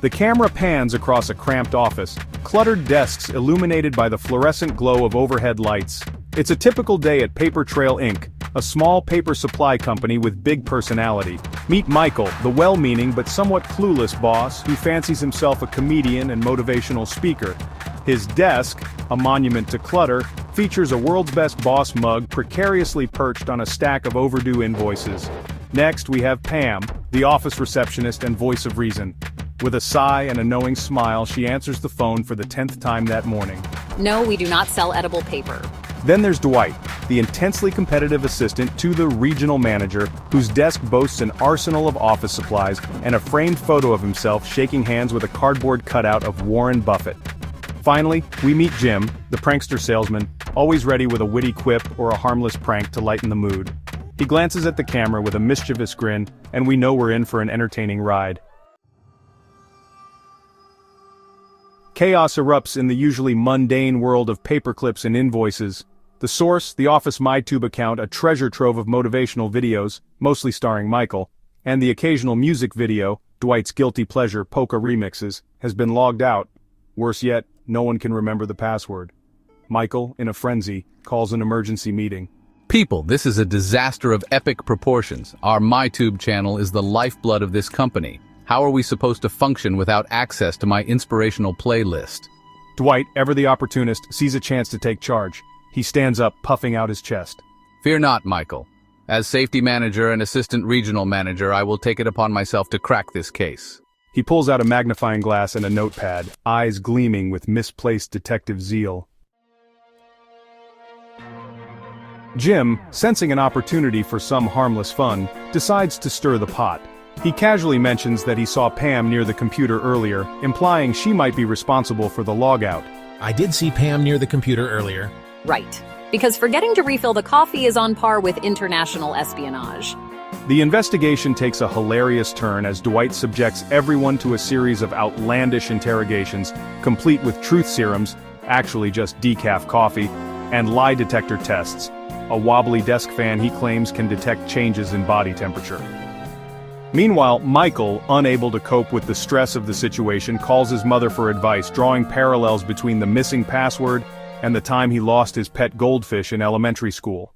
The camera pans across a cramped office, cluttered desks illuminated by the fluorescent glow of overhead lights. It's a typical day at Paper Trail Inc., a small paper supply company with big personality. Meet Michael, the well-meaning but somewhat clueless boss who fancies himself a comedian and motivational speaker. His desk, a monument to clutter, features a world's best boss mug precariously perched on a stack of overdue invoices. Next we have Pam, the office receptionist and voice of reason. With a sigh and a knowing smile, she answers the phone for the 10th time that morning. No, we do not sell edible paper. Then there's Dwight, the intensely competitive assistant to the regional manager, whose desk boasts an arsenal of office supplies and a framed photo of himself shaking hands with a cardboard cutout of Warren Buffett. Finally, we meet Jim, the prankster salesman, always ready with a witty quip or a harmless prank to lighten the mood. He glances at the camera with a mischievous grin, and we know we're in for an entertaining ride. Chaos erupts in the usually mundane world of paperclips and invoices. The source, the Office MyTube account, a treasure trove of motivational videos, mostly starring Michael, and the occasional music video, Dwight's guilty pleasure polka remixes, has been logged out. Worse yet, no one can remember the password. Michael, in a frenzy, calls an emergency meeting. People, this is a disaster of epic proportions. Our MyTube channel is the lifeblood of this company. How are we supposed to function without access to my inspirational playlist? Dwight, ever the opportunist, sees a chance to take charge. He stands up, puffing out his chest. Fear not, Michael. As safety manager and assistant regional manager, I will take it upon myself to crack this case. He pulls out a magnifying glass and a notepad, eyes gleaming with misplaced detective zeal. Jim, sensing an opportunity for some harmless fun, decides to stir the pot. He casually mentions that he saw Pam near the computer earlier, implying she might be responsible for the logout. I did see Pam near the computer earlier. Right. Because forgetting to refill the coffee is on par with international espionage. The investigation takes a hilarious turn as Dwight subjects everyone to a series of outlandish interrogations, complete with truth serums, actually just decaf coffee, and lie detector tests. A wobbly desk fan he claims can detect changes in body temperature. Meanwhile, Michael, unable to cope with the stress of the situation, calls his mother for advice, drawing parallels between the missing password and the time he lost his pet goldfish in elementary school.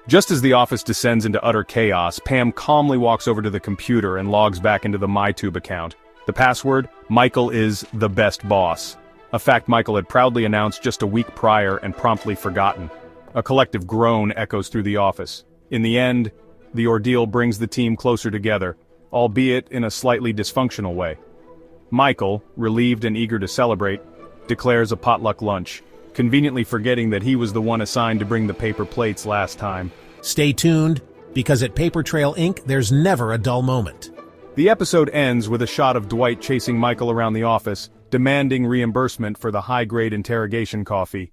Just as the office descends into utter chaos, Pam calmly walks over to the computer and logs back into the MyTube account. The password? Michael is the best boss. A fact Michael had proudly announced just a week prior and promptly forgotten. A collective groan echoes through the office. In the end, the ordeal brings the team closer together, albeit in a slightly dysfunctional way. Michael, relieved and eager to celebrate, declares a potluck lunch, conveniently forgetting that he was the one assigned to bring the paper plates last time. Stay tuned, because at Paper Trail Inc., there's never a dull moment. The episode ends with a shot of Dwight chasing Michael around the office, demanding reimbursement for the high-grade interrogation coffee.